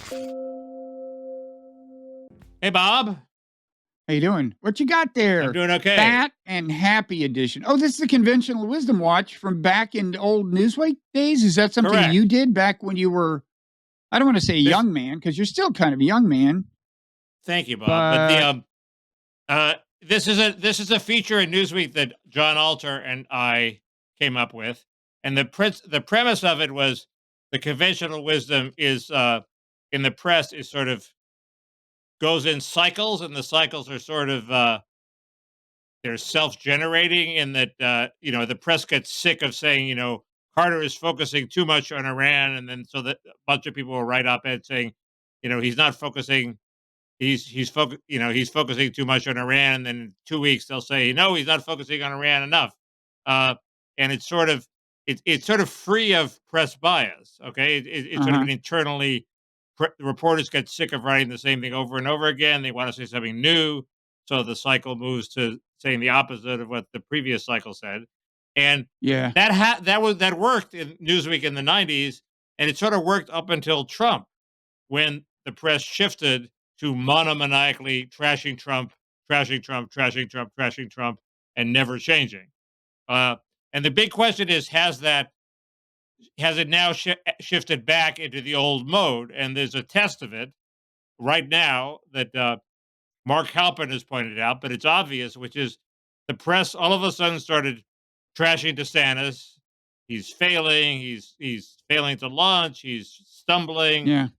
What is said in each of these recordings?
Hey, Bob. How you doing? What you got there? I'm doing okay. Fat and Happy edition. Oh, this is the Conventional Wisdom Watch from back in old Newsweek days. Is that something Correct. you did back when you were, I don't want to say a young man, because you're still kind of a young man. Thank you, Bob. But this is a feature in Newsweek that John Alter and I came up with, and the premise of it was the conventional wisdom is in the press is sort of goes in cycles, and the cycles are sort of they're self-generating in that the press gets sick of saying Carter is focusing too much on Iran, and then so that a bunch of people will write op-ed saying he's not focusing. He's focusing too much on Iran, and then in 2 weeks they'll say no, he's not focusing on Iran enough, and it's sort of free of press bias. Okay, it's sort of an internally. Reporters get sick of writing the same thing over and over again. They want to say something new, so the cycle moves to saying the opposite of what the previous cycle said, and that worked in Newsweek in the '90s, and it sort of worked up until Trump, when the press shifted to monomaniacally trashing Trump, trashing Trump, trashing Trump, trashing Trump, and never changing. And the big question is, has it now shifted back into the old mode? And there's a test of it right now that Mark Halpin has pointed out, but it's obvious, which is the press all of a sudden started trashing DeSantis. He's failing. He's failing to launch. He's stumbling. Yeah.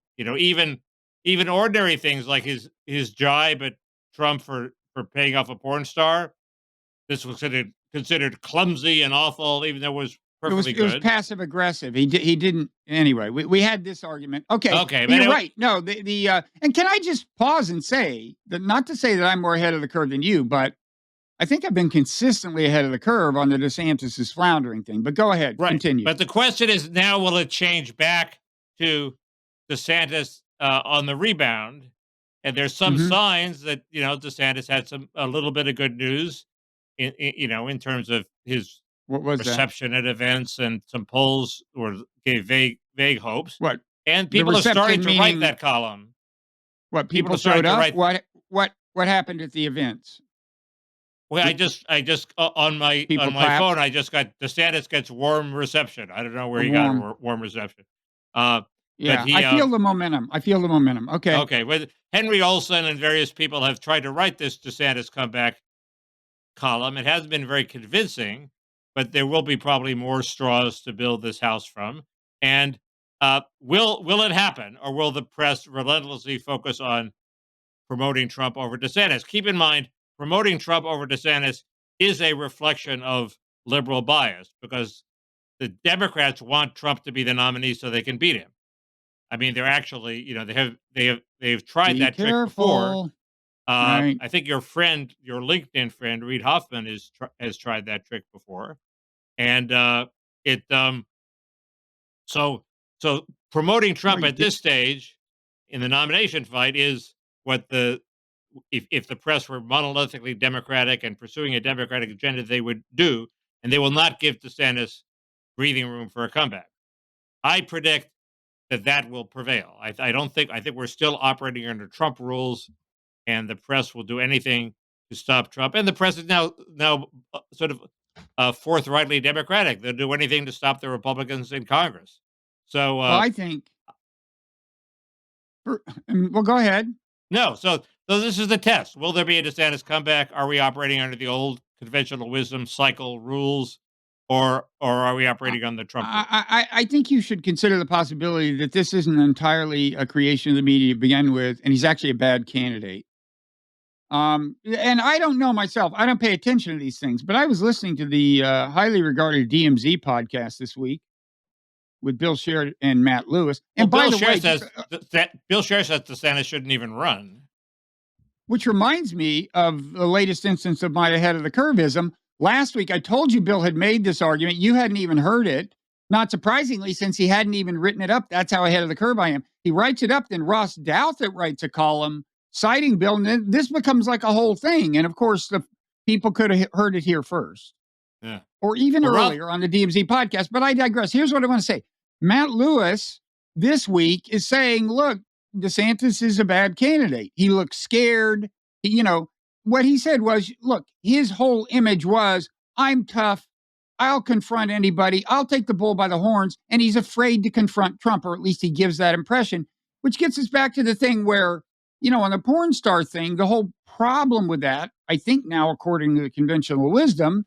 Even ordinary things like his jibe at Trump for paying off a porn star. This was considered clumsy and awful, even though it was perfectly good. It was passive aggressive. He didn't anyway. We had this argument. Okay, but you're right. No, and can I just pause and say that, not to say that I'm more ahead of the curve than you, but I think I've been consistently ahead of the curve on the DeSantis' floundering thing. But go ahead, continue. But the question is now, will it change back to DeSantis on the rebound? And there's some signs that DeSantis had a little bit of good news in terms of his reception at events, and some polls gave vague hopes. What? And people are starting to write that column. What, people showed up? What happened at the events? Well, I just on my phone, I just got DeSantis gets warm reception. I don't know where he got warm reception. I feel the momentum. Okay. Okay. Well, Henry Olsen and various people have tried to write this DeSantis comeback column. It hasn't been very convincing, but there will be probably more straws to build this house from. And will it happen, or will the press relentlessly focus on promoting Trump over DeSantis? Keep in mind, promoting Trump over DeSantis is a reflection of liberal bias, because the Democrats want Trump to be the nominee so they can beat him. I mean, they're actually, they've tried that trick before. Right. I think your LinkedIn friend, Reid Hoffman, has tried that trick before, and so promoting Trump at this stage in the nomination fight is what if the press were monolithically Democratic and pursuing a Democratic agenda, they would do, and they will not give DeSantis breathing room for a comeback. I predict that will prevail. I think we're still operating under Trump rules, and the press will do anything to stop Trump. And the press is now sort of forthrightly Democratic. They'll do anything to stop the Republicans in Congress. So I think. Well, go ahead. No, so this is the test. Will there be a DeSantis comeback? Are we operating under the old conventional wisdom cycle rules, or are we operating on the Trump rules? I think you should consider the possibility that this isn't entirely a creation of the media to begin with, and he's actually a bad candidate. And I don't know myself. I don't pay attention to these things, but I was listening to the highly regarded DMZ podcast this week with Bill Scher and Matt Lewis. And Bill Scher says DeSantis shouldn't even run. Which reminds me of the latest instance of my ahead of the curveism. Last week, I told you Bill had made this argument. You hadn't even heard it. Not surprisingly, since he hadn't even written it up. That's how ahead of the curve I am. He writes it up, then Ross Douthat writes a column citing Bill, and then this becomes like a whole thing. And of course, the people could have heard it here first. Yeah. Or even earlier on the DMZ podcast. But I digress. Here's what I want to say. Matt Lewis this week is saying, look, DeSantis is a bad candidate. He looks scared. What he said was, look, his whole image was, I'm tough. I'll confront anybody. I'll take the bull by the horns. And he's afraid to confront Trump, or at least he gives that impression, which gets us back to the thing where, on the porn star thing, the whole problem with that, I think now, according to the conventional wisdom,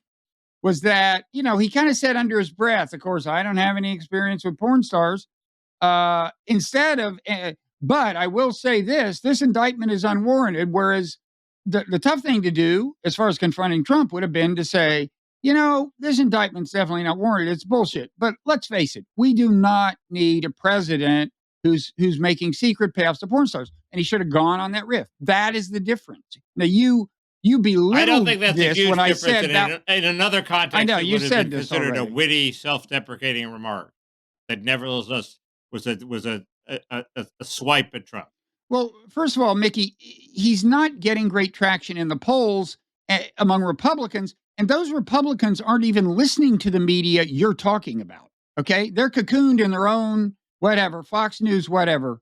was that, he kind of said under his breath, of course, I don't have any experience with porn stars. Instead of, but I will say this indictment is unwarranted. Whereas the tough thing to do as far as confronting Trump would have been to say, this indictment's definitely not warranted. It's bullshit. But let's face it, we do not need a president who's making secret payoffs to porn stars. And he should have gone on that riff. That is the difference. Now, you belittled I don't think that's this a huge when I difference. said that. In another context, I know, it you would have said been this considered a already. witty, self-deprecating remark that nevertheless was a swipe at Trump. Well, first of all, Mickey, he's not getting great traction in the polls among Republicans. And those Republicans aren't even listening to the media you're talking about. Okay. They're cocooned in their own, whatever, Fox News, whatever.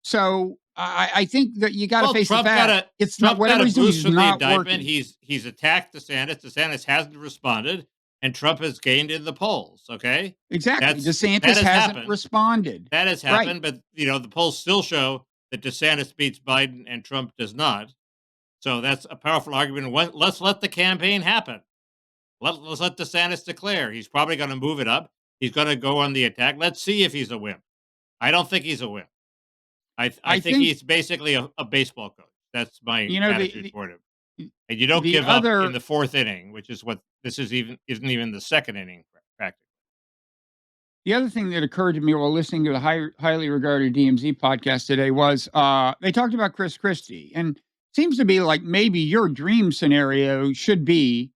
So I think that you got to face Trump the fact. It's not whatever he's doing is not working. He's attacked DeSantis. DeSantis hasn't responded, and Trump has gained in the polls. Okay. Exactly. DeSantis hasn't responded. That has happened. Right. But, the polls still show that DeSantis beats Biden and Trump does not. So that's a powerful argument. Let's let the campaign happen. Let's let DeSantis declare. He's probably going to move it up. He's going to go on the attack. Let's see if he's a wimp. I don't think he's a wimp. I think he's basically a baseball coach. That's my attitude toward him. And you don't give up in the fourth inning, which is what this isn't even the second inning practically. The other thing that occurred to me while listening to the highly regarded DMZ podcast today was they talked about Chris Christie, and seems to be like maybe your dream scenario should be,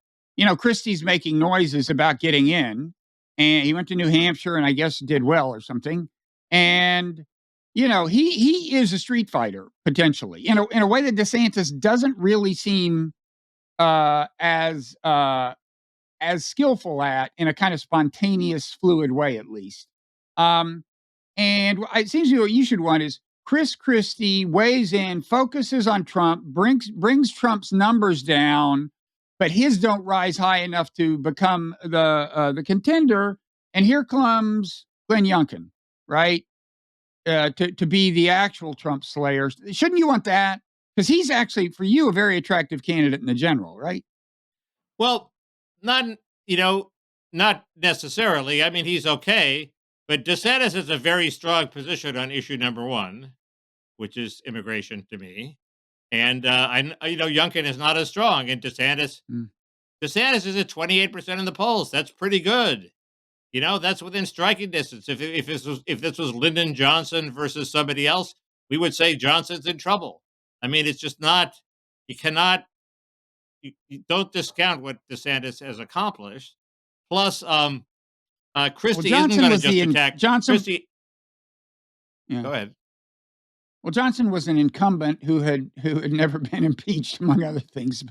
Christie's making noises about getting in, and he went to New Hampshire and I guess did well or something. And, he is a street fighter potentially in a way that DeSantis doesn't really seem as skillful at, in a kind of spontaneous, fluid way, at least. And it seems to me what you should want is Chris Christie weighs in, focuses on Trump, brings Trump's numbers down, but his don't rise high enough to become the contender. And here comes Glenn Youngkin, right? To be the actual Trump slayer. Shouldn't you want that? Because he's actually, for you, a very attractive candidate in the general, right? Well, not necessarily. I mean, he's okay. But DeSantis has a very strong position on issue number one, which is immigration to me. And Youngkin is not as strong. And DeSantis is at 28% in the polls. That's pretty good. That's within striking distance. If this was Lyndon Johnson versus somebody else, we would say Johnson's in trouble. I mean, it's just not. You cannot. You don't discount what DeSantis has accomplished. Plus, Christie isn't going to just attack Johnson. Christie. Yeah. Go ahead. Well, Johnson was an incumbent who had never been impeached, among other things.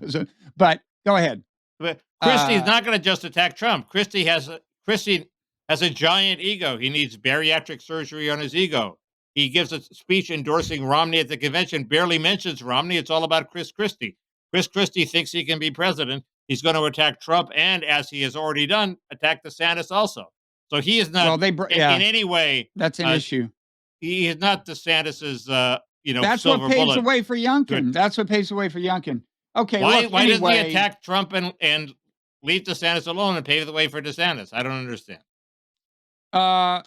But go ahead. But Christie's not going to just attack Trump. Christie has a giant ego. He needs bariatric surgery on his ego. He gives a speech endorsing Romney at the convention, barely mentions Romney. It's all about Chris Christie. Chris Christie thinks he can be president. He's going to attack Trump and, as he has already done, attack DeSantis also. So he is not in any way. That's an issue. He is not DeSantis's, That's what paves the way for Youngkin. That's what paves the way for Youngkin. Okay. Why doesn't he attack Trump and leave DeSantis alone and pave the way for DeSantis? I don't understand. I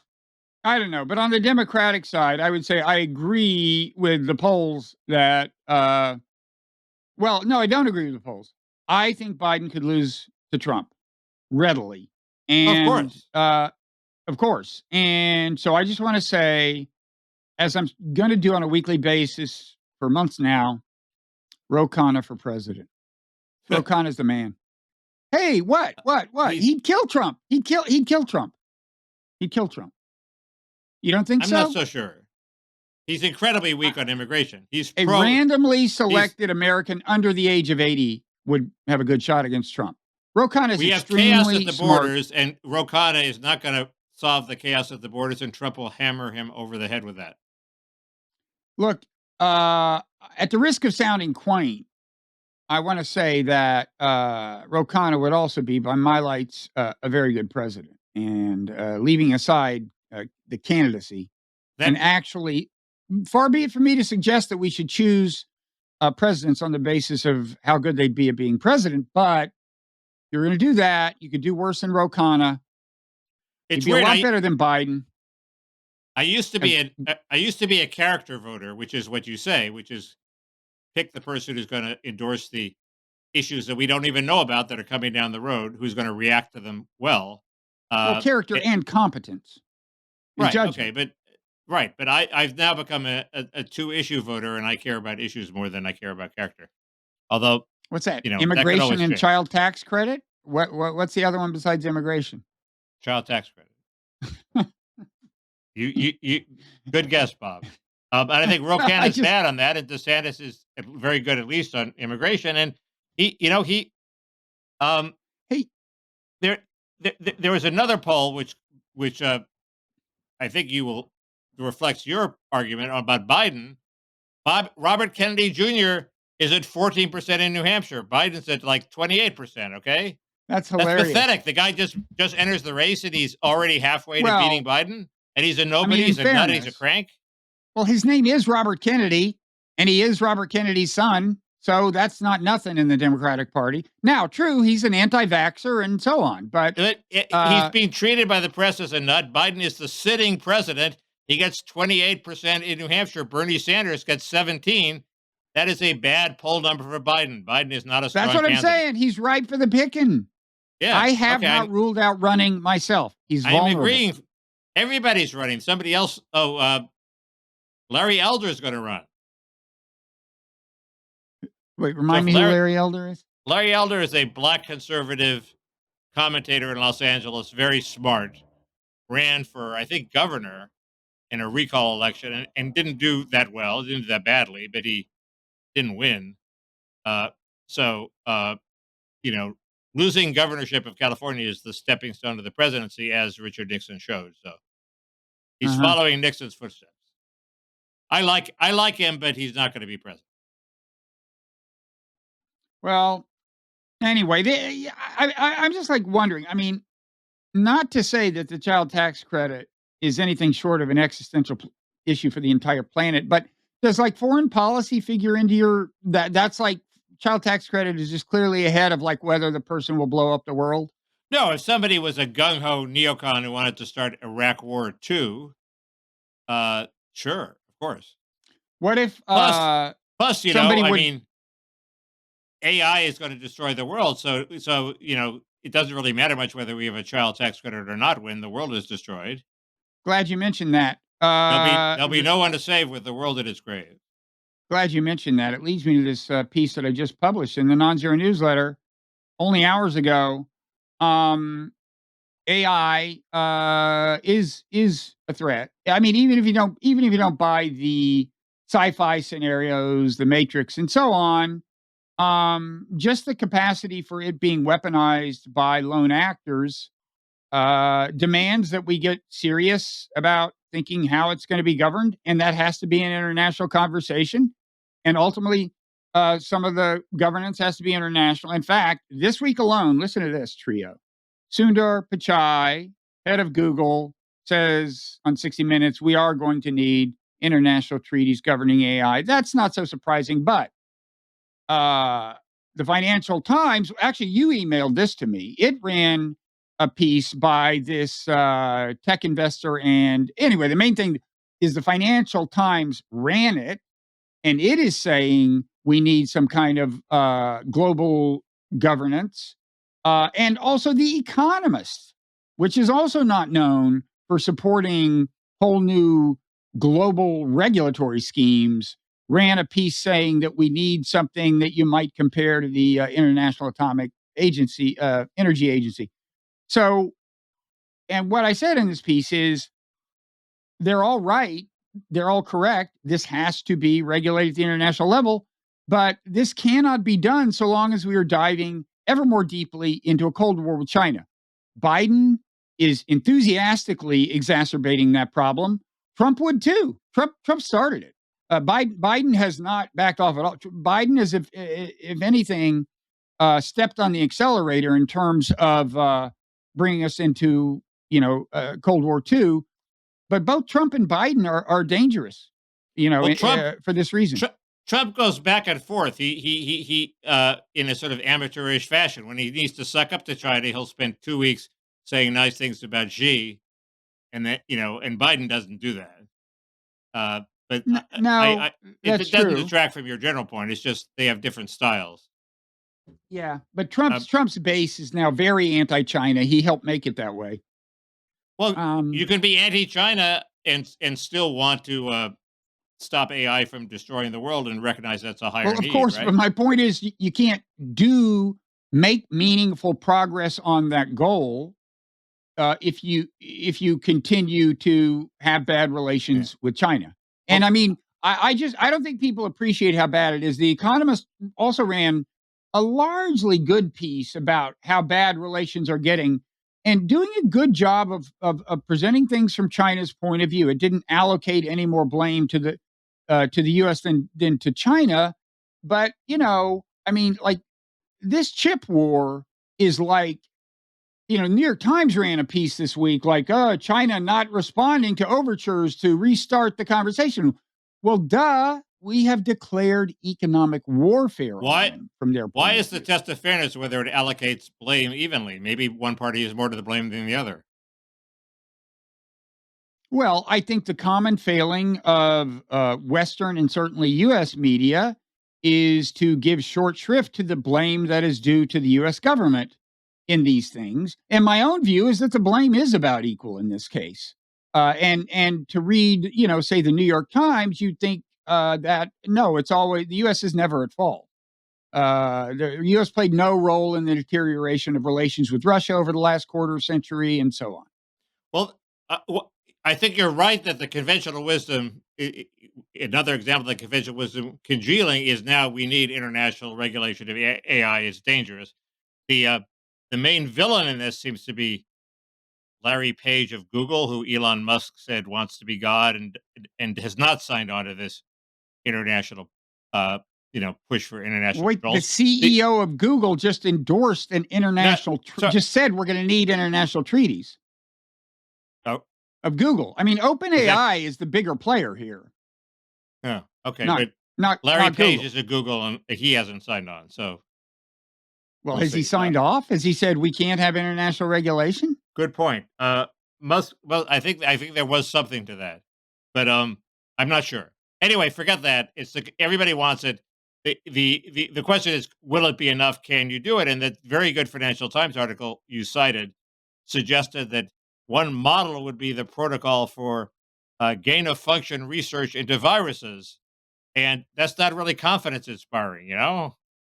don't know. But on the Democratic side, I would say I agree with the polls that, no, I don't agree with the polls. I think Biden could lose to Trump readily. And, of course. And so I just want to say, as I'm going to do on a weekly basis for months now, Ro Khanna for president. Ro Khanna's the man. Hey, what? He'd kill Trump. He'd kill Trump. He'd kill Trump. You don't think so? I'm not so sure. He's incredibly weak on immigration. He's a randomly selected American under the age of 80 would have a good shot against Trump. Ro Khanna is we have chaos at the borders, and Ro Khanna is not going to solve the chaos at the borders, and Trump will hammer him over the head with that. Look, at the risk of sounding quaint, I want to say that Ro Khanna would also be, by my lights, a very good president. And leaving aside the candidacy, and That actually, far be it from me to suggest that we should choose presidents on the basis of how good they'd be at being president. But if you're going to do that, you could do worse than Ro Khanna. He'd it's be a weird. lot better than Biden. I used to As, be I used to be a character voter, which is what you say, which is pick the person who's going to endorse the issues that we don't even know about that are coming down the road, who's going to react to them well. well, character It, and competence and right. Okay. judgment. But right. But I've now become a two issue voter, and I care about issues more than I care about character. Although, What's that? that could Immigration always and change. child tax credit? What's the other one besides immigration? Child tax credit. You good guess, Bob. And I think Rokan I is just bad on that, and DeSantis is very good, at least on immigration. And he um hey, there there was another poll which I think you will reflects your argument about Biden. Robert Kennedy Jr. is at 14% in New Hampshire. Biden's at like 28%. Okay, that's that's hilarious. pathetic. The guy just enters the race and he's already halfway to beating Well, Biden, and he's a I mean, nobody. in He's a nut. He's a fairness, crank. well, his name is Robert Kennedy, and he is Robert Kennedy's son. So that's not nothing in the Democratic Party. Now, true, he's an anti-vaxxer and so on, but He's uh, being treated by the press as a nut. Biden is the sitting president. He gets 28% in New Hampshire. Bernie Sanders gets 17. That is a bad poll number for Biden. Biden is not a that's strong what I'm candidate. saying. He's ripe for the picking. Yeah. I have Okay. not ruled out running myself. He's I'm vulnerable. agreeing. Everybody's running. Somebody else. Larry Elder is going to run. Wait, So remind if me who Larry Elder is? Larry Elder is a black conservative commentator in Los Angeles, very smart, ran for, I think, governor in a recall election and didn't do that well, didn't do that badly, but he didn't win. Uh, so, losing governorship of California is the stepping stone to the presidency, as Richard Nixon showed. So he's Uh-huh. following Nixon's footsteps. I like him, but he's not going to be president. Well, anyway, I'm just like wondering. I mean, not to say that the child tax credit is anything short of an existential issue for the entire planet, but does like foreign policy figure into your that's like child tax credit is just clearly ahead of like whether the person will blow up the world? No, if somebody was a gung ho neocon who wanted to start Iraq War 2, sure, of course. What if Plus, somebody I would mean, AI is going to destroy the world. So, it doesn't really matter much whether we have a child tax credit or not when the world is destroyed. glad you mentioned that. There'll be no one to save with the world at its grave. Glad you mentioned that. It leads me to this piece that I just published in the Nonzero newsletter only hours ago. AI is a threat. I mean, even if you don't buy the sci-fi scenarios, the Matrix, and so on, just the capacity for it being weaponized by lone actors demands that we get serious about thinking how it's going to be governed, and that has to be an international conversation. And ultimately, some of the governance has to be international. In fact, this week alone, listen to this trio. Sundar Pichai, head of Google, says on 60 Minutes, we are going to need international treaties governing AI. That's not so surprising, but the Financial Times, actually, you emailed this to me. It ran a piece by this tech investor. And anyway, the main thing is the Financial Times ran it, and it is saying we need some kind of global governance. And also The Economist, which is also not known for supporting whole new global regulatory schemes, ran a piece saying that we need something that you might compare to the International Atomic Agency, Energy Agency. So, and what I said in this piece is they're all right. They're all correct. This has to be regulated at the international level, but this cannot be done so long as we are diving ever more deeply into a Cold War with China. Biden is enthusiastically exacerbating that problem. Trump would too. Trump started it. Biden has not backed off at all. Biden is, if anything, stepped on the accelerator in terms of bringing us into Cold War II. But both Trump and Biden are dangerous, Well, Trump for this reason. Trump goes back and forth. He in a sort of amateurish fashion. When he needs to suck up to China, he'll spend 2 weeks saying nice things about Xi, and then and Biden doesn't do that. But No, it that's doesn't true. detract from your general point. It's just they have different styles. Yeah, but Trump's base is now very anti-China. He helped make it that way. Well, you can be anti-China and still want to stop AI from destroying the world and recognize that's a higher need. Of course, right? but my point is you can't make meaningful progress on that goal if you continue to have bad relations with China. And I mean, I don't think people appreciate how bad it is. The Economist also ran a largely good piece about how bad relations are getting and doing a good job of presenting things from China's point of view. It didn't allocate any more blame to the U.S. than to China. But, I mean, like this chip war is like, New York Times ran a piece this week like, China not responding to overtures to restart the conversation. Well, duh, we have declared economic warfare on them from their point Why of is the view. test of fairness whether it allocates blame evenly? Maybe one party is more to the blame than the other. Well, I think the common failing of Western and certainly U.S. media is to give short shrift to the blame that is due to the U.S. government in these things. And my own view is that the blame is about equal in this case. And to read, say the New York Times, you'd think that no, it's always the U.S. is never at fault. The U.S. played no role in the deterioration of relations with Russia over the last quarter century, and so on. Well, I think you're right that the conventional wisdom, another example of the conventional wisdom congealing is now we need international regulation of AI. Is dangerous. The main villain in this seems to be Larry Page of Google, who Elon Musk said wants to be God and has not signed on to this international, push for international Wait, the controls. CEO of Google just endorsed an international, just said we're going to need international treaties of Google. I mean, OpenAI is the bigger player here. Yeah, okay, not Larry Page Google. is at Google and he hasn't signed on. So, well, has he signed off? Has he said we can't have international regulation? Good point. Well, I think there was something to that, but I'm not sure. Anyway, forget that. It's everybody wants it. The question is, will it be enough? Can you do it? And that very good Financial Times article you cited suggested that one model would be the protocol for gain of function research into viruses, and that's not really confidence inspiring,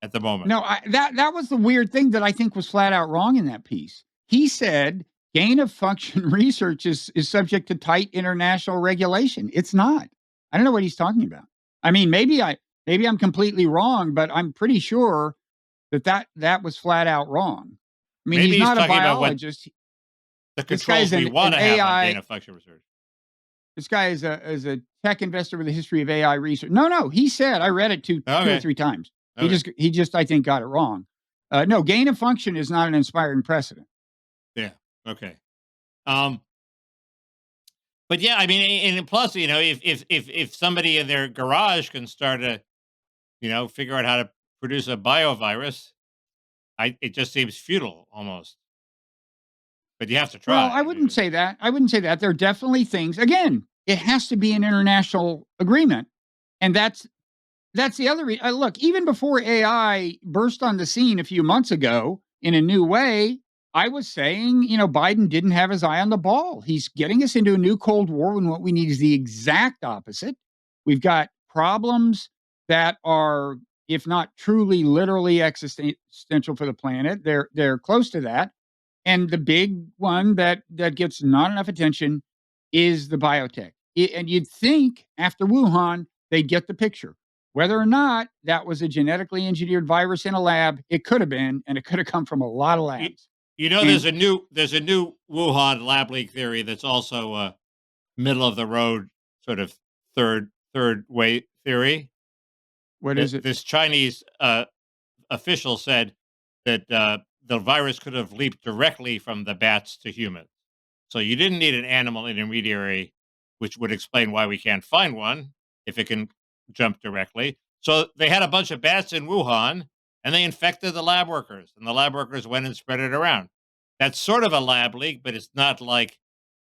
at the moment. No, that was the weird thing that I think was flat out wrong in that piece. He said gain of function research is subject to tight international regulation. It's not. I don't know what he's talking about. I mean, maybe I'm completely wrong, but I'm pretty sure that was flat out wrong. I mean, maybe he's not a talking biologist. The controls we want to have on gain of function research. This guy is a tech investor with a history of AI research. No, he said, I read it two or three times. Okay. He just I think got it wrong. No, gain of function is not an inspiring precedent. Yeah. Okay. But yeah, I mean, and plus, if somebody in their garage can start to, figure out how to produce a biovirus, it just seems futile almost. But you have to try. Well, I wouldn't say that. There are definitely things. Again, it has to be an international agreement, and that's the other reason. Look, even before AI burst on the scene a few months ago in a new way, I was saying, Biden didn't have his eye on the ball. He's getting us into a new Cold War when what we need is the exact opposite. We've got problems that are, if not truly, literally existential for the planet. They're close to that. And the big one that gets not enough attention is the biotech. And you'd think after Wuhan, they'd get the picture. Whether or not that was a genetically engineered virus in a lab, it could have been, and it could have come from a lot of labs. There's a new Wuhan lab leak theory that's also middle of the road, sort of third third way theory. What is it? This Chinese official said that the virus could have leaped directly from the bats to humans. So you didn't need an animal intermediary, which would explain why we can't find one if it can jump directly. So they had a bunch of bats in Wuhan and they infected the lab workers, and the lab workers went and spread it around. That's sort of a lab leak, but it's not like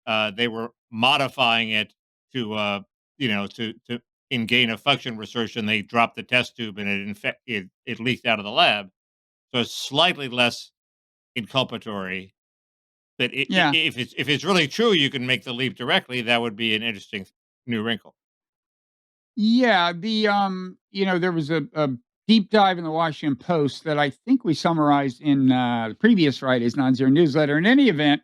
they were modifying it to, to in gain of function research, and they dropped the test tube and it leaked out of the lab. So it's slightly less inculpatory. But Yeah. if it's really true, you can make the leap directly. That would be an interesting new wrinkle. Yeah, there was a deep dive in the Washington Post that I think we summarized in the previous Friday's Nonzero newsletter. In any event,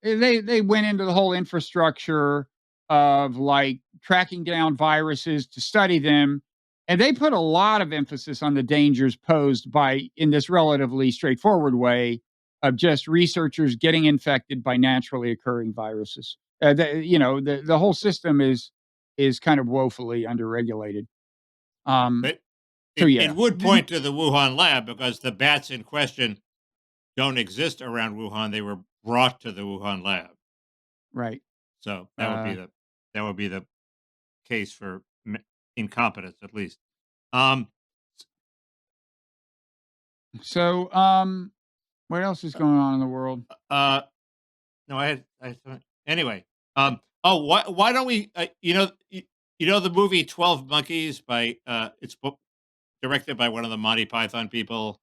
they went into the whole infrastructure of like tracking down viruses to study them, and they put a lot of emphasis on the dangers posed by in this relatively straightforward way of just researchers getting infected by naturally occurring viruses. The whole system is kind of woefully underregulated. Um, But so it yeah, would point to the Wuhan lab because the bats in question don't exist around Wuhan. They were brought to the Wuhan lab. right. So Uh, that would be the case for incompetence, at least. Um, so what else is going on in the world? uh, no, I thought, anyway. Oh, why don't we? You know the movie 12 Monkeys by directed by one of the Monty Python people.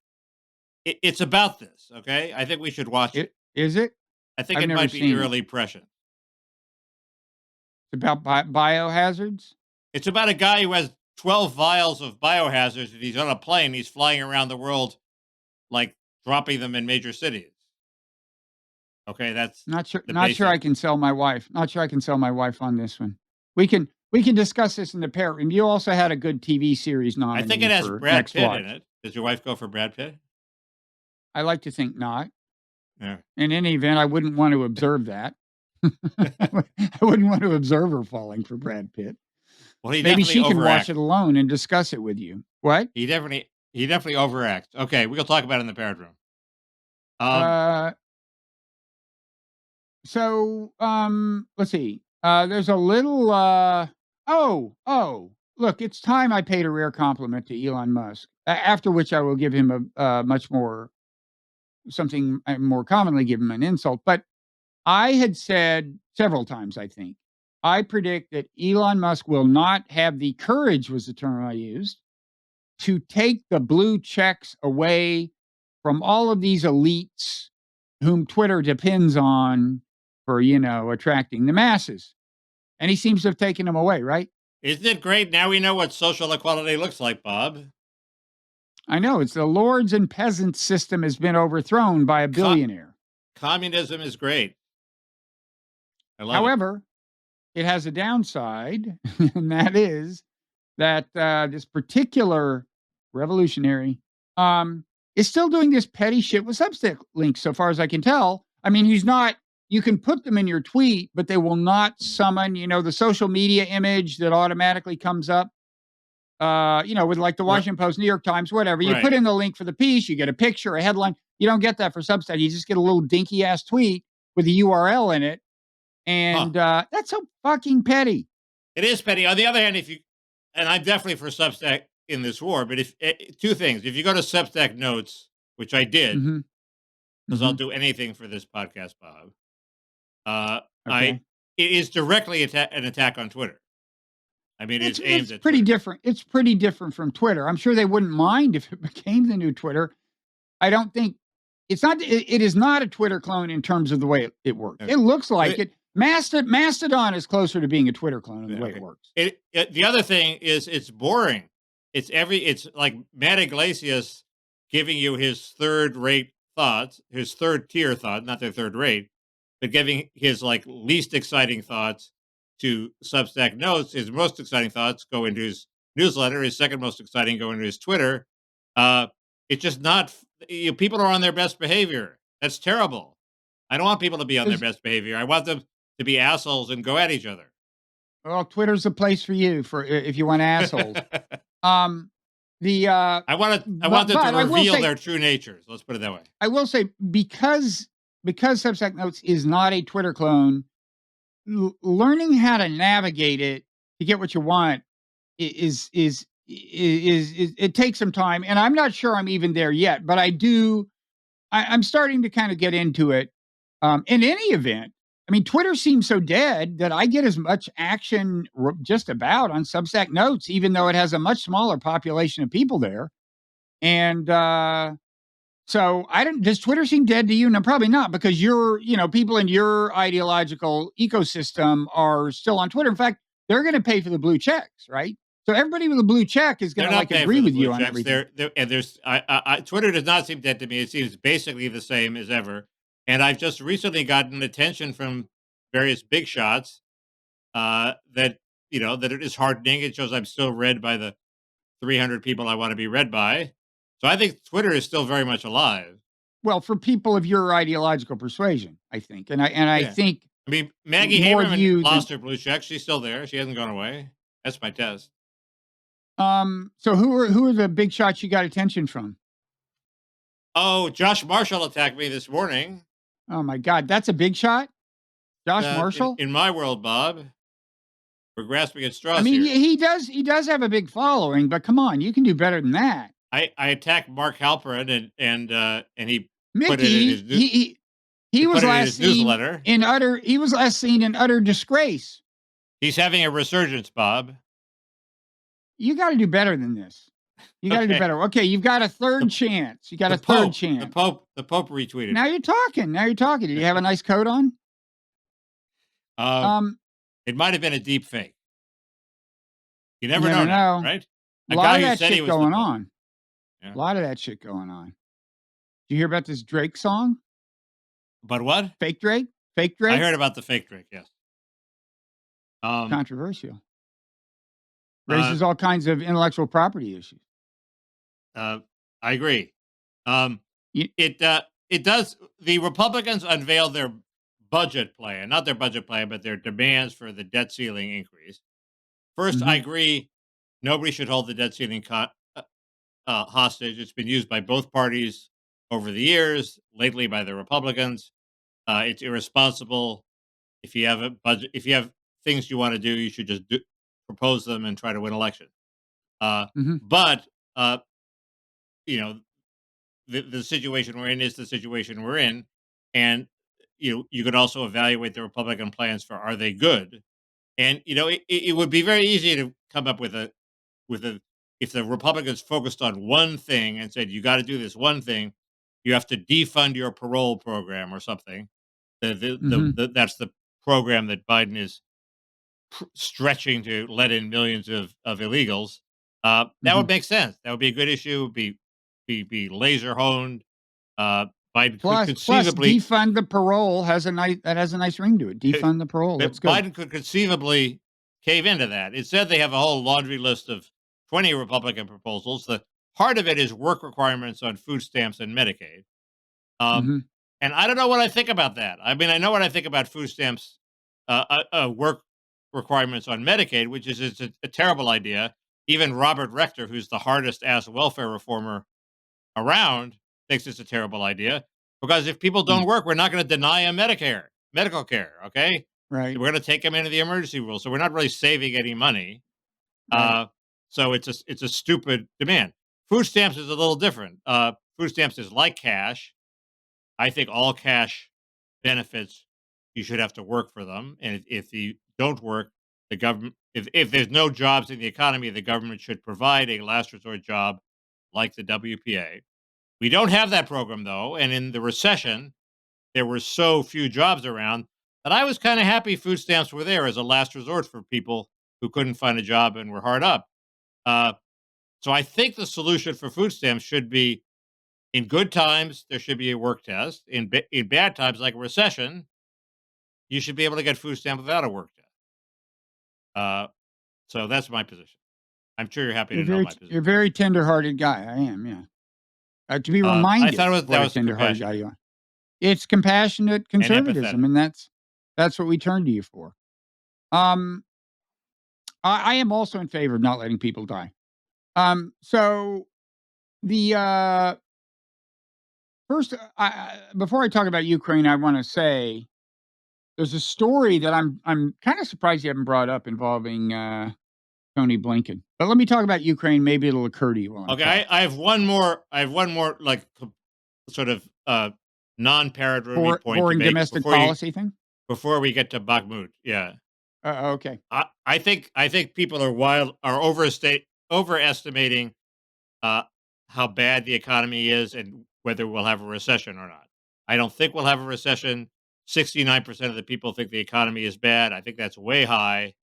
It's about this. Okay, I think we should watch it. It is it? I think I've it never might be seen it. early prescient. It's about biohazards. It's about a guy who has 12 vials of biohazards, and he's on a plane. He's flying around the world, like dropping them in major cities. Okay, that's Not sure. the Not sure basic. I can sell my wife. Not sure I can sell my wife on this one. We can discuss this in the Parrot room. You also had a good TV series I think it nominee has for Brad next Pitt in watch. it. Does your wife go for Brad Pitt? I like to think not. Yeah. In any event, I wouldn't want to observe that. I wouldn't want to observe her falling for Brad Pitt. Well, he Maybe definitely she can watch overacts. it alone and discuss it with you. What? He definitely overacts. Okay, we'll talk about it in the parent room. Um, Uh, let's see. There's a little. Look, it's time I paid a rare compliment to Elon Musk. After which I will give him a much more something I more commonly give him an insult. But I had said several times, I think, I predict that Elon Musk will not have the courage, was the term I used, to take the blue checks away from all of these elites whom Twitter depends on for, attracting the masses. And he seems to have taken them away, right? isn't it great? Now we know what social equality looks like, Bob. I know it's the lords and peasants system has been overthrown by a Co- billionaire. Communism is great. I love it. However, it has a downside, and that is that this particular revolutionary is still doing this petty shit with Substack links, so far as I can tell. I mean, he's not. You can put them in your tweet, but they will not summon, the social media image that automatically comes up. With like the Right. Washington Post, New York Times, whatever. You put Right. in the link for the piece, you get a picture, a headline. You don't get that for Substack. You just get a little dinky ass tweet with a URL in it, Huh. and that's so fucking petty. It is petty. On the other hand, and I'm definitely for Substack in this war, but if two things, if you go to Substack notes, which I did, Mm-hmm. because I'll Mm-hmm. do anything for this podcast, Bob. Uh, I Okay. It is directly an attack on Twitter. I mean, it's aimed It's at pretty Twitter. different. It's pretty different from Twitter. I'm sure they wouldn't mind if it became the new Twitter. I don't think it's not. It is not a Twitter clone in terms of the way it works. Okay. It looks like Wait. it. Mastodon is closer to being a Twitter clone in the way Okay. it works. The other thing is it's boring. It's like Matt Iglesias giving you his third rate thoughts, his third tier thought, not their third rate, but giving his like least exciting thoughts to Substack notes. His most exciting thoughts go into his newsletter. His second most exciting go into his Twitter. It's just not. People are on their best behavior. That's terrible. I don't want people to be on their Does best behavior. I want them to be assholes and go at each other. Well, Twitter's a place for you if you want assholes. Um, the I want them to but I will reveal say their true natures. Let's put it that way. I will say because Substack Notes is not a Twitter clone, learning how to navigate it to get what you want is it takes some time, and I'm not sure I'm even there yet, but I'm starting to kind of get into it. In any event, I mean, Twitter seems so dead that I get as much action just about on Substack Notes, even though it has a much smaller population of people there. And so I don't. Does Twitter seem dead to you? No, probably not, because people in your ideological ecosystem are still on Twitter. In fact, they're going to pay for the blue checks, right? So everybody with a blue check is going to agree with you on everything. Twitter does not seem dead to me. It seems basically the same as ever. And I've just recently gotten attention from various big shots that that it is hardening. It shows I'm still read by the 300 people I want to be read by. So I think Twitter is still very much alive. Well, for people of your ideological persuasion, I think, and I think. I mean, Maggie Haberman lost her blue check. She's still there. She hasn't gone away. That's my test. So who are the big shots you got attention from? Oh, Josh Marshall attacked me this morning. Oh my God, that's a big shot, Josh Marshall. In my world, Bob, we're grasping at straws. I mean, here. he does have a big following, but come on, you can do better than that. I attacked Mark Halperin and he Mickey, put it in his he was last seen newsletter. He was last seen in utter disgrace. He's having a resurgence, Bob. You got to do better than this. You got to do better. Okay, you've got a third chance. You got a third chance. The Pope retweeted. Now you're talking. Did you have a nice coat on? It might have been a deep fake. You never know, now, right? A lot of that shit going on. Yeah. A lot of that shit going on. Did you hear about this Drake song? About what? Fake Drake? Fake Drake? I heard about the fake Drake, yes. Controversial. Raises all kinds of intellectual property issues. I agree. It does. The Republicans unveiled their budget plan, not their budget plan, but their demands for the debt ceiling increase. First, I agree. Nobody should hold the debt ceiling hostage. It's been used by both parties over the years, lately by the Republicans. It's irresponsible. If you have a budget, if you have things you want to do, you should just propose them and try to win election. But the situation we're in is the situation we're in, and you could also evaluate the Republican plans for, are they good? And it would be very easy to come up with a if the Republicans focused on one thing and said, you got to do this one thing, you have to defund your parole program or something. That's the program that Biden is stretching to let in millions of illegals. That would make sense. That would be a good issue. Be laser honed. Biden could conceivably defund the parole has a nice ring to it. Defund the parole. That's good. Biden could conceivably cave into that. It said they have a whole laundry list of 20 Republican proposals. The heart of it is work requirements on food stamps and Medicaid. And I don't know what I think about that. I mean, I know what I think about food stamps, work requirements on Medicaid, which is it's a terrible idea. Even Robert Rector, who's the hardest ass welfare reformer around, thinks it's a terrible idea, because if people don't work, we're not going to deny them medical care. Okay. Right. We're going to take them into the emergency rule. So we're not really saving any money. Right. So it's a stupid demand. Food stamps is a little different. Food stamps is like cash. I think all cash benefits, you should have to work for them. And if you don't work, the government, if there's no jobs in the economy, the government should provide a last resort job like the WPA. We don't have that program, though. And in the recession, there were so few jobs around that I was kind of happy food stamps were there as a last resort for people who couldn't find a job and were hard up. So I think the solution for food stamps should be, in good times, there should be a work test. In bad times, like a recession, you should be able to get food stamps without a work test. So that's my position. I'm sure you're happy to know my position. You're a very tender-hearted guy. I am, yeah. To be reminded, I thought that was tender-hearted guy you are. It's compassionate conservatism, and that's what we turn to you for. I am also in favor of not letting people die. So the first, before I talk about Ukraine, I want to say there's a story that I'm kind of surprised you haven't brought up involving Tony Blinken. But let me talk about Ukraine. Maybe it'll occur to you while I'm Okay, talking. I have one more. I have one more, like sort of non-parrot rooming point to Boring make domestic policy thing. before we get to Bakhmut. Yeah, Okay. I think people are overestimating uh, how bad the economy is and whether we'll have a recession or not. I don't think we'll have a recession. 69% of the people think the economy is bad. I think that's way high.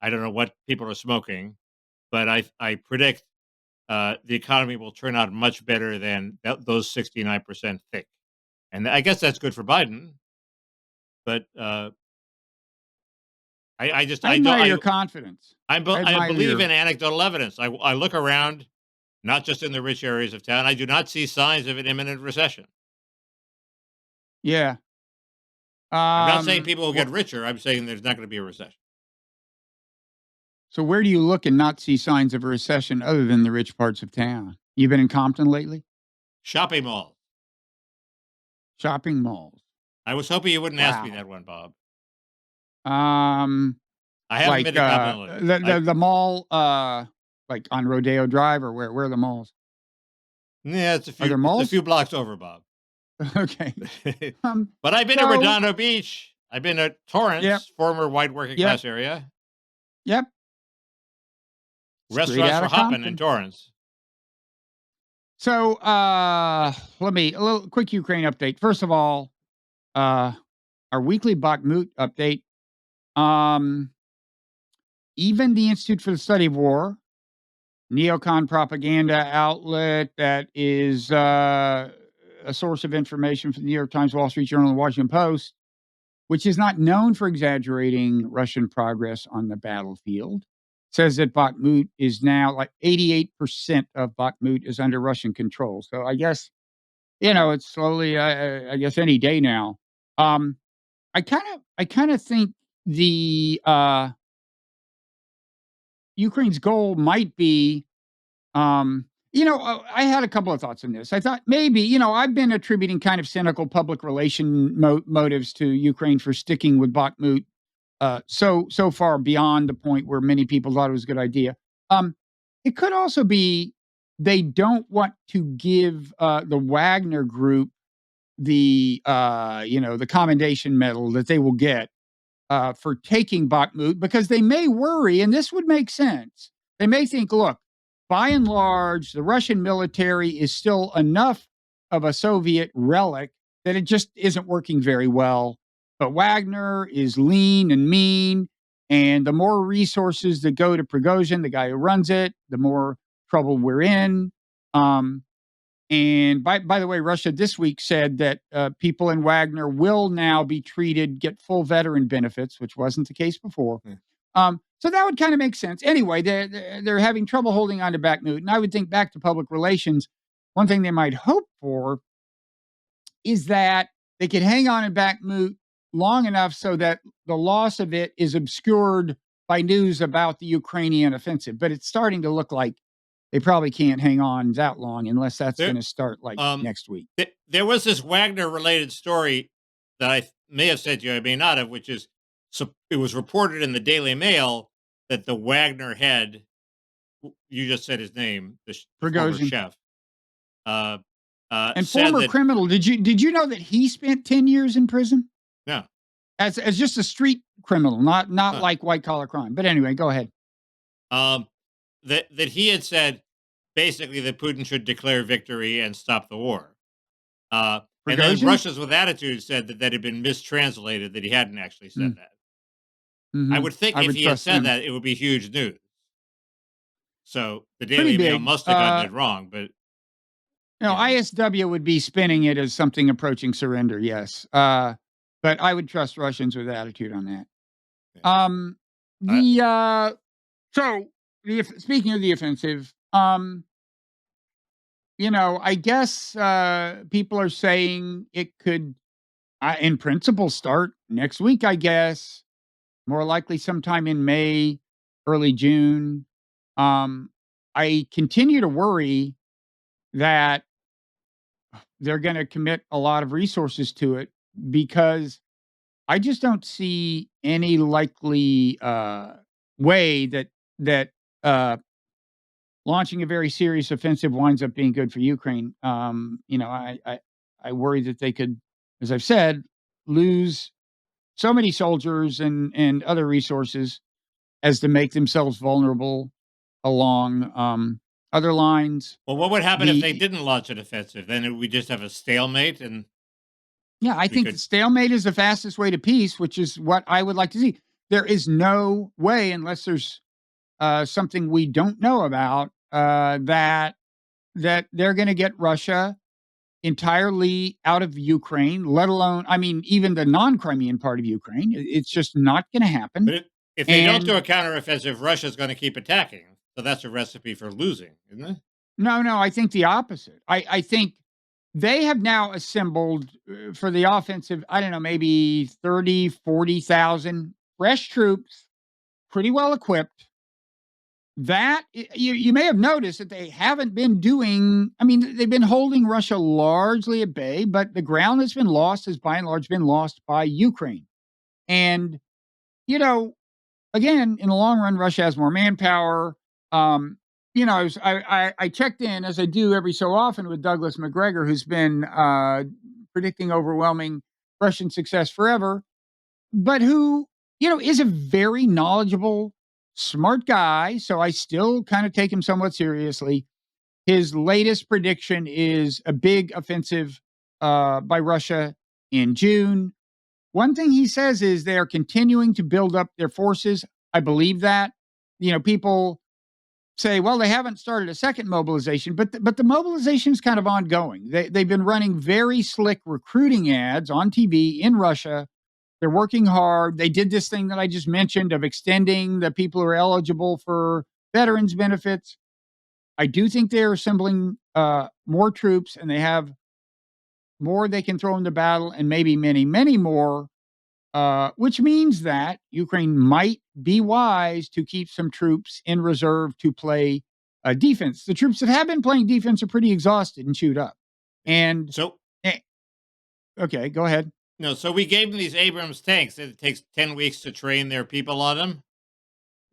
I don't know what people are smoking, but I predict the economy will turn out much better than those 69% think. And I guess that's good for Biden. But I just I I don't admire your confidence. I I admire believe your in anecdotal evidence. I look around, not just in the rich areas of town. I do not see signs of an imminent recession. yeah. I'm not saying Um. people will wh- get richer. I'm saying there's not going to be a recession. so where do you look and not see signs of a recession other than the rich parts of town? You've been in Compton lately? Shopping malls. Shopping malls. I was hoping you wouldn't ask me Wow. that one, Bob. Um. I haven't Like been to Compton lately. the mall. Like on Rodeo Drive or where? Where are the malls? Yeah, Are there it's a malls? few blocks over, Bob. Okay. Um. But I've been to So. Redondo Beach. I've been to Yep. Torrance, former white working Yep. class area. Yep. Straight Restaurants out for of hopping in Compton. Torrance. So, let me a little quick Ukraine update. First of all, uh, our weekly Bakhmut update. Um, even the Institute for the Study of War, neocon propaganda outlet that is a source of information for the New York Times, Wall Street Journal, and Washington Post, which is not known for exaggerating Russian progress on the battlefield, says that Bakhmut is now like 88% of Bakhmut is under Russian control. So I guess it's slowly. I guess any day now. Um, I kind of think the Ukraine's goal might be. I had a couple of thoughts on this. I thought maybe I've been attributing kind of cynical public relation motives to Ukraine for sticking with Bakhmut so far beyond the point where many people thought it was a good idea. Um, it could also be they don't want to give the Wagner group the commendation medal that they will get for taking Bakhmut because they may worry, and this would make sense. They may think, look, by and large, the Russian military is still enough of a Soviet relic that it just isn't working very well. But Wagner is lean and mean, and the more resources that go to Prigozhin, the guy who runs it, the more trouble we're in. Um, and by the way, Russia this week said that people in Wagner will now get full veteran benefits, which wasn't the case before. Yeah. So that would kind of make sense. Anyway, they're having trouble holding on to Bakhmut, and I would think back to public relations. One thing they might hope for is that they could hang on in Bakhmut long enough so that the loss of it is obscured by news about the Ukrainian offensive. But it's starting to look like they probably can't hang on that long unless that's There, going to start like next week. there was this Wagner related story that I may have said to you, I may not have, which is it was reported in the Daily Mail that the Wagner head, you just said his name, the former Prigozhin. chef, uh, And said former that, criminal. Did you know that he spent 10 years in prison no, as just a street criminal, not huh, like white collar crime? But anyway, go ahead. um, that he had said basically that Putin should declare victory and stop the war. And then Prigozhin. Russia's with attitude said that that had been mistranslated, that he hadn't actually said that. I Mm-hmm. would think I if would he had trust said them. that, it would be huge news. So the Pretty Daily Mail big. must have gotten it wrong, but you know, ISW would be spinning it as something approaching surrender, yes. But I would trust Russians with attitude on that. yeah. Um, I, the so speaking of the offensive, I guess people are saying it could, in principle, start next week. I guess more likely sometime in May. early June. I continue to worry that they're going to commit a lot of resources to it because I just don't see any likely way that uh, launching a very serious offensive winds up being good for Ukraine. I worry that they could, as I've said, lose so many soldiers and other resources as to make themselves vulnerable along other lines. Well, what would happen if they The didn't launch an offensive? Then we just have a stalemate, and Yeah, I we think could. stalemate is the fastest way to peace, which is what I would like to see. There is no way, unless there's something we don't know about, that they're going to get Russia entirely out of Ukraine, let alone, I mean, even the non-Crimean part of Ukraine. It's just not going to happen. But if they don't do And a counteroffensive, Russia's going to keep attacking. So that's a recipe for losing, isn't it? no, I think the opposite. I think they have now assembled for the offensive, I don't know, maybe 30, 40,000 fresh troops, pretty well equipped. You may have noticed that they haven't been doing, I mean, they've been holding Russia largely at bay, but the ground that's been lost has by and large been lost by Ukraine. And, you know, again, in the long run, Russia has more manpower. I checked in, as I do every so often, with Douglas McGregor, who's been predicting overwhelming Russian success forever, but who, is a very knowledgeable, smart guy. So I still kind of take him somewhat seriously. His latest prediction is a big offensive by Russia in June. One thing he says is they are continuing to build up their forces. I believe that. People say, well, they haven't started a second mobilization, but the mobilization is kind of ongoing. They've been running very slick recruiting ads on TV in Russia. They're working hard. They did this thing that I just mentioned of extending the people who are eligible for veterans benefits. I do think they're assembling more troops, and they have more they can throw into battle, and maybe many, many more, which means that Ukraine might be wise to keep some troops in reserve to play defense. The troops that have been playing defense are pretty exhausted and chewed up. And So eh, okay, go ahead. no, so we gave them these Abrams tanks. It takes 10 weeks to train their people on them.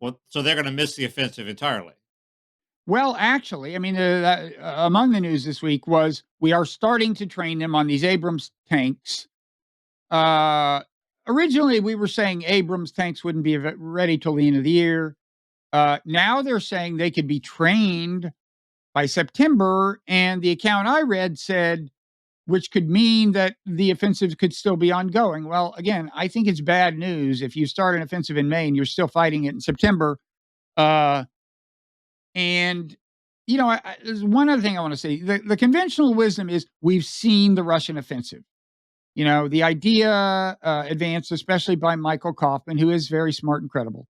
Well, so they're going to miss the offensive entirely. Well, actually, I mean, among the news this week was we are starting to train them on these Abrams tanks. Uh, Originally, we were saying Abrams tanks wouldn't be ready till the end of the year. Now they're saying they could be trained by September. And the account I read said, which could mean that the offensive could still be ongoing. Well, again, I think it's bad news if you start an offensive in May and you're still fighting it in September. Uh, and there's one other thing I want to say. The conventional wisdom is we've seen the Russian offensive. The idea advanced, especially by Michael Kaufman, who is very smart and credible,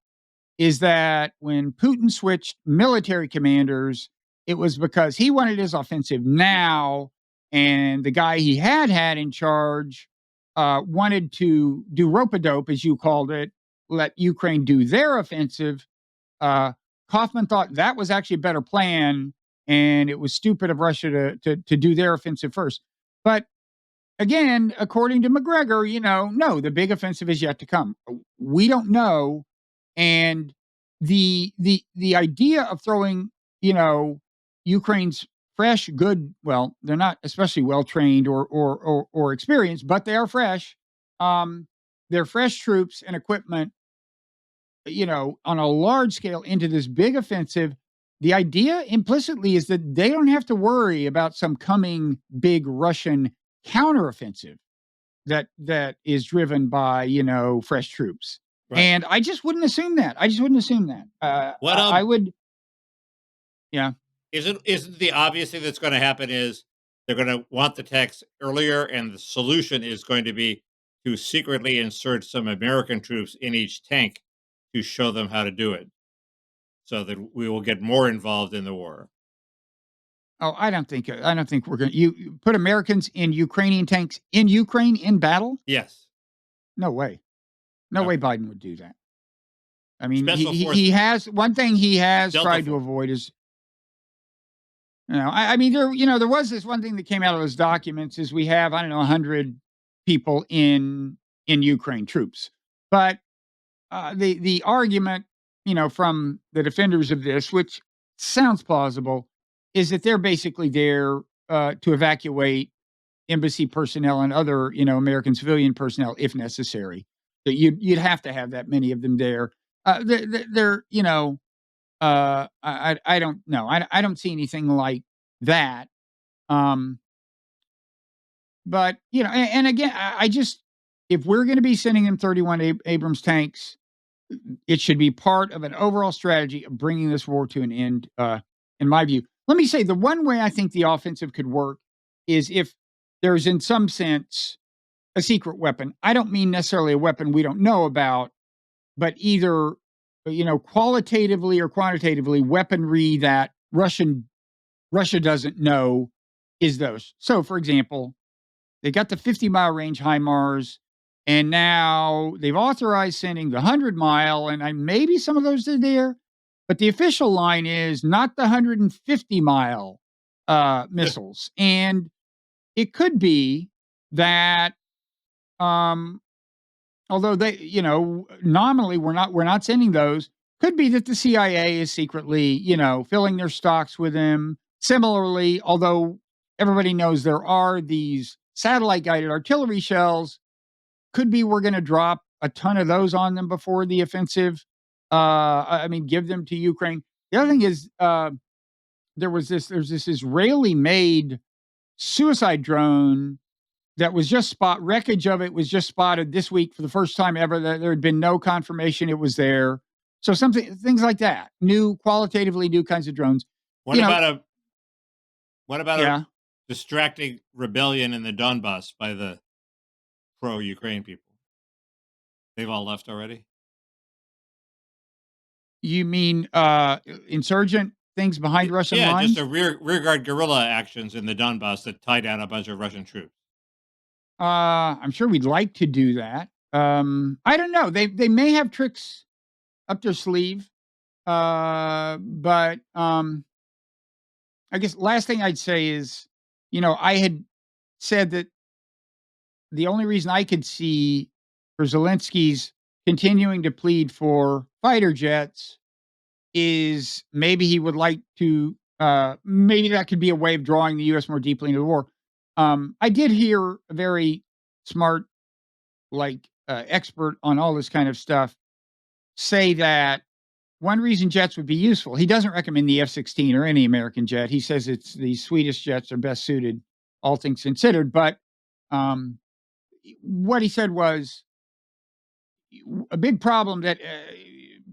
is that when Putin switched military commanders, it was because he wanted his offensive now, and the guy he had in charge wanted to do rope-a-dope, as you called it, let Ukraine do their offensive. Kaufman thought that was actually a better plan, and it was stupid of Russia to do their offensive first. But again, according to McGregor, no, the big offensive is yet to come. We don't know, and the idea of throwing, Ukraine's fresh, good, well, they're not especially well trained or experienced, but they are fresh. They're fresh troops and equipment, on a large scale into this big offensive. The idea implicitly is that they don't have to worry about some coming big Russian counteroffensive that is driven by, fresh troops. Right. And I just wouldn't assume that. What I would, yeah. Isn't the obvious thing that's going to happen is they're going to want the text earlier, and the solution is going to be to secretly insert some American troops in each tank to show them how to do it, so that we will get more involved in the war. Oh, I don't think we're going to you put Americans in Ukrainian tanks in Ukraine in battle. Yes. No way. No way Okay. Biden would do that. I mean, Special he forces, has one thing he has Delta tried to Force. avoid is, I mean, there was this one thing that came out of those documents is we have, I don't know, 100 people in Ukraine, troops. But the argument, from the defenders of this, which sounds plausible, is that they're basically there to evacuate embassy personnel and other, American civilian personnel if necessary. That you'd have to have that many of them there. They're, I don't know. I don't see anything like that. Um, but and again, I just, if we're going to be sending them 31 Abrams tanks, it should be part of an overall strategy of bringing this war to an end. In my view, let me say the one way I think the offensive could work is if there's, in some sense, a secret weapon. I don't mean necessarily a weapon we don't know about, but either qualitatively or quantitatively weaponry that Russia doesn't know is those. So, for example, they got the 50-mile range HIMARS, and now they've authorized sending the 100-mile, and maybe some of those are there, but the official line is not the 150-mile missiles. And it could be that, although they, nominally we're not sending those, could be that the CIA is secretly, filling their stocks with them. Similarly, although everybody knows there are these satellite guided artillery shells, could be we're going to drop a ton of those on them before the offensive. Give them to Ukraine. The other thing is, there's this Israeli made suicide drone that was just wreckage of it was just spotted this week for the first time ever. There had been no confirmation it was there. So things like that, qualitatively new kinds of drones. What about a Yeah. distracting rebellion in the Donbass by the pro-Ukraine people? They've all left already. You mean insurgent things behind Russian Yeah, lines? just a rearguard guerrilla actions in the Donbass that tie down a bunch of Russian troops. I'm sure we'd like to do that. I don't know. They may have tricks up their sleeve. But I guess last thing I'd say is, I had said that the only reason I could see for Zelensky's continuing to plead for fighter jets is maybe he would like to, maybe that could be a way of drawing the U.S. more deeply into the war. I did hear a very smart, expert on all this kind of stuff say that one reason jets would be useful. He doesn't recommend the F-16 or any American jet. He says it's the Swedish jets are best suited, all things considered. But what he said was a big problem that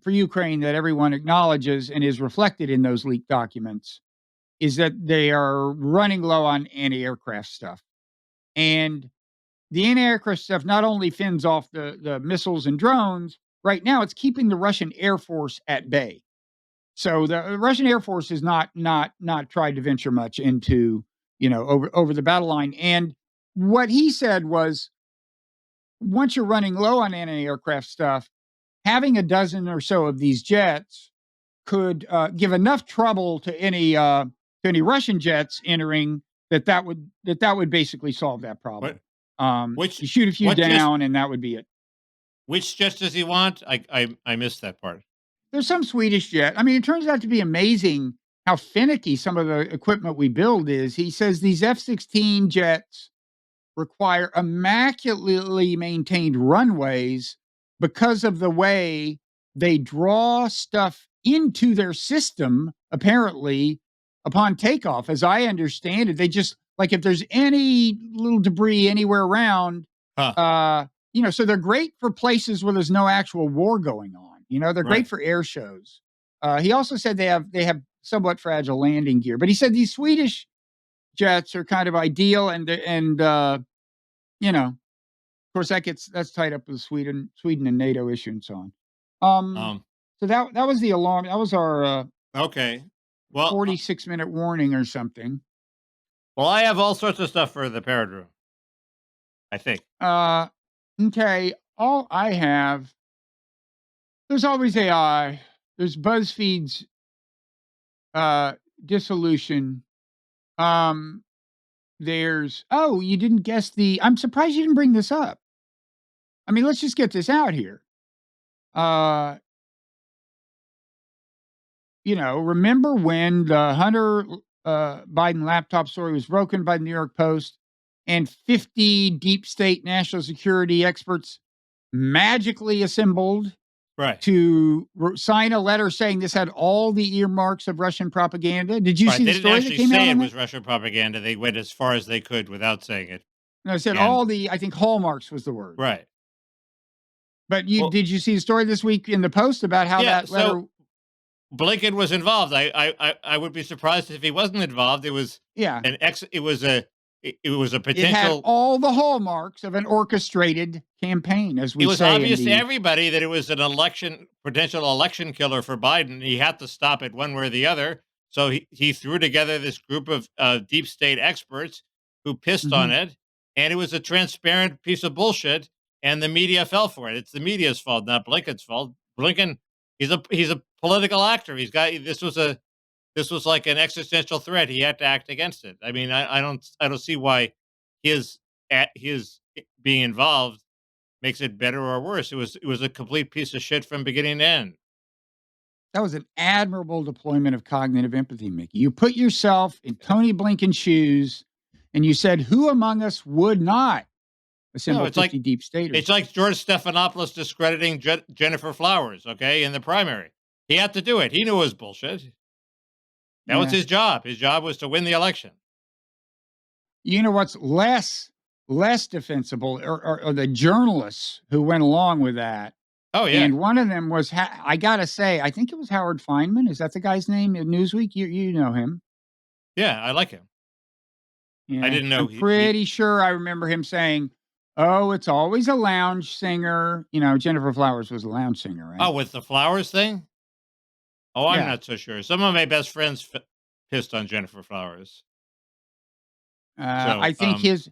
for Ukraine that everyone acknowledges and is reflected in those leaked documents is that they are running low on anti-aircraft stuff. And the anti-aircraft stuff not only fends off the missiles and drones, right now it's keeping the Russian Air Force at bay. So the Russian Air Force has not tried to venture much into, over the battle line. And what he said was, once you're running low on anti-aircraft stuff, having a dozen or so of these jets could give enough trouble to any Russian jets entering that would basically solve that problem. You shoot a few down, and that would be it. Which jets does he want? I missed that part. There's some Swedish jet. I mean, it turns out to be amazing how finicky some of the equipment we build is. He says these F-16 jets require immaculately maintained runways because of the way they draw stuff into their system, apparently, upon takeoff. As I understand it, they just, if there's any little debris anywhere around, so they're great for places where there's no actual war going on. They're great for air shows. He also said they have somewhat fragile landing gear, but he said these Swedish jets are kind of ideal, and of course that's tied up with Sweden and NATO issue and so on. So that was the alarm. That was our okay. Well, 46-minute warning or something. Well, I have all sorts of stuff for the Parrot room, I think. Okay. All I have There's always AI. There's BuzzFeed's uh, dissolution. Um, there's you didn't guess the. I'm surprised you didn't bring this up. I mean, let's just get this out here. Uh, remember when the Hunter Biden laptop story was broken by the New York Post and 50 deep state national security experts magically assembled Right. to sign a letter saying this had all the earmarks of Russian propaganda? Did you Right. see They the didn't story that actually came out say it on was that? Russian propaganda. They went as far as they could without saying it. No, it said And all the, I think hallmarks was the word. right. But Well, did you see the story this week in the Post about how yeah. that letter? So Blinken was involved. I would be surprised if he wasn't involved. It was Yeah, an ex. It was a it had potential. all the hallmarks of an orchestrated campaign, as It we was say in obvious to the. everybody that it was an potential election killer for Biden. He had to stop it one way or the other. So he threw together this group of deep state experts who pissed on Mhm. it, and it was a transparent piece of bullshit. And the media fell for it. It's the media's fault, not Blinken's fault. Blinken, he's a political actor. This was like an existential threat. He had to act against it. I mean, I don't see why his being involved makes it better or worse. It was a complete piece of shit from beginning to end. That was an admirable deployment of cognitive empathy, Mickey. You put yourself in Tony Blinken's shoes and you said, who among us would not No, assemble it's like 50 deep it's staters? like George Stephanopoulos discrediting Jennifer Flowers. Okay, in the primary, he had to do it. He knew it was bullshit. That was Yeah. his job. His job was to win the election. You know what's less defensible are the journalists who went along with that. Oh yeah, And one of them was, I gotta say, I think it was Howard Feynman. Is that the guy's name in Newsweek? You know him. yeah. I like him. I Yeah. didn't know I'm he. pretty sure I remember him saying, "Oh, it's always a lounge singer." Jennifer Flowers was a lounge singer, right? Oh, with the Flowers thing. Oh, I'm Yeah. not so sure. Some of my best friends pissed on Jennifer Flowers. I So think his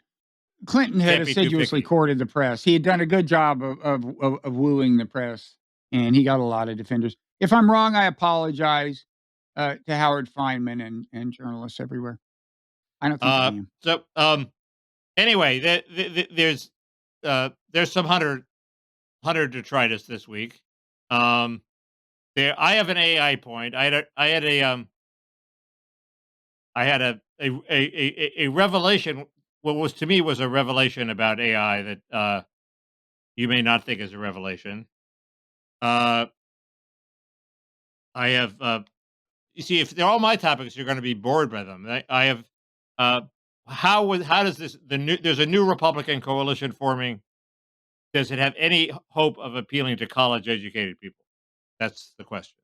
Clinton had can't be too assiduously picky. courted the press. He had done a good job of wooing the press, and he got a lot of defenders. If I'm wrong, I apologize to Howard Feynman and journalists everywhere. I don't think I Uh, am. so anyway, there's some hunter detritus this week. Um, I have an AI point. I had a revelation. What was to me was a revelation about AI that you may not think is a revelation. Uh, I have you see, if they're all my topics, you're going to be bored by them. I have uh, how does there's a new Republican coalition forming. Does it have any hope of appealing to college educated people? That's the question.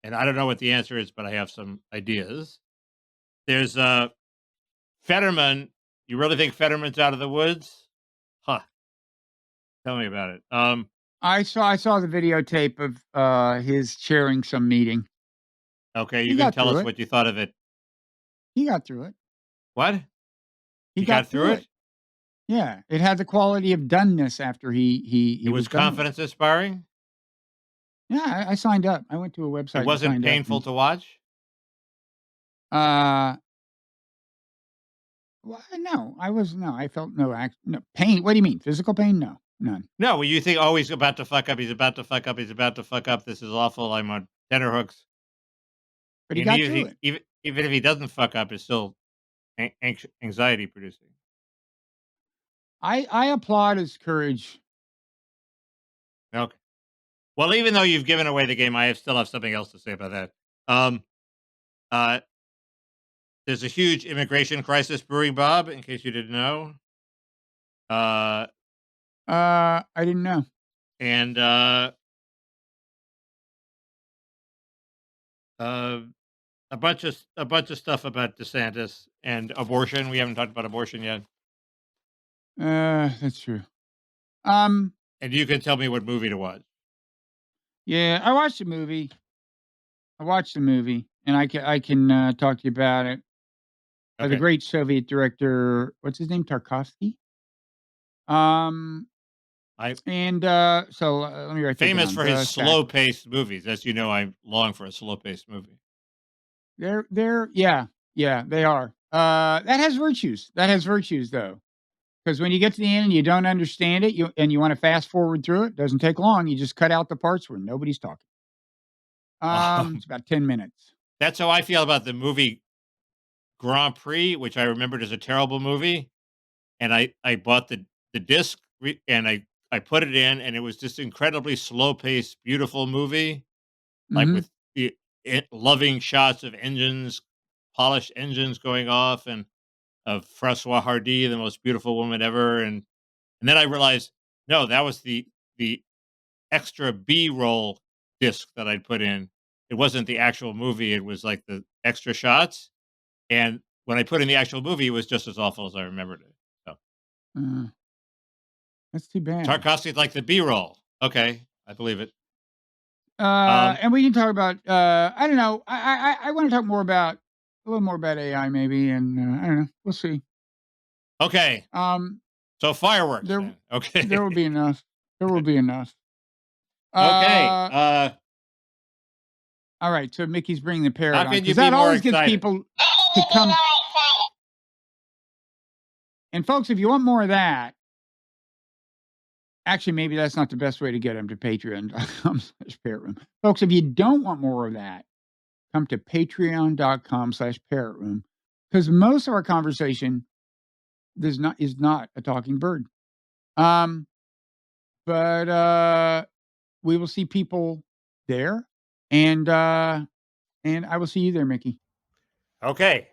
And I don't know what the answer is, but I have some ideas. There's Fetterman. You really think Fetterman's out of the woods? Huh. Tell me about it. I saw the videotape of his chairing some meeting. Okay, He you can got tell through us it. what you thought of it. He got through it. What? He You got got through through it? it. Yeah, it had the quality of doneness after It he was was done with it. confidence inspiring? Yeah, I signed up. I went to a It website and wasn't signed up, painful and to watch? uh, well, no, I felt no pain. What do you mean, physical pain? No, none. No, well, you think, "Oh, he's about to fuck up, he's about to fuck up, he's about to fuck up, this is awful, I'm on tenterhooks." But he And got even if through he it. even if he doesn't fuck up, it's still anxiety producing. I applaud his courage. Okay. Well, even though you've given away the game, still have something else to say about that. Um, uh, there's a huge immigration crisis brewing, Bob, in case you didn't know. Uh, I didn't know. and uh, a bunch of stuff about DeSantis and abortion. We haven't talked about abortion yet. That's true. Um, And you can tell me what movie to watch. yeah, I watched the movie. And I can talk to you about it. The Okay. great Soviet director, what's his name? Tarkovsky. Um, And so let me write that Famous down. for his slow-paced movies. As you know, I long for a slow-paced movie. Yeah, they are. That has virtues. That has virtues though. Because when you get to the end and you don't understand it, you want to fast forward through it, doesn't take long. You just cut out the parts where nobody's talking. It's about 10 minutes. That's how I feel about the movie Grand Prix, which I remembered as a terrible movie. And I bought the disc and I put it in, and it was just incredibly slow-paced, beautiful movie, like Mhm. with the loving shots of engines, polished engines going off, and of François Hardy, the most beautiful woman ever. And then I realized, no, that was the extra B-roll disc that I'd put in. It wasn't the actual movie. It was like the extra shots. And when I put in the actual movie, it was just as awful as I remembered it. So Uh, that's too bad. Tarkovsky's like the B-roll. Okay, I believe it. Um, And we can talk about, I don't know. I want to talk more about a little more about AI maybe, and I don't know. We'll see. okay, Um, so fireworks there then. Okay, there will be enough. There will be enough. okay. All right. So Mickey's bringing the How parrot on can you because be that more always gets excited? people to come. And folks, if you want more of that, actually, maybe that's not the best way to get them to Patreon.com/Parrot Room. Folks, if you don't want more of that, come to Patreon.com/Parrot Room because most of our conversation is not a talking bird. But we will see people there, and I will see you there, Mickey. Okay.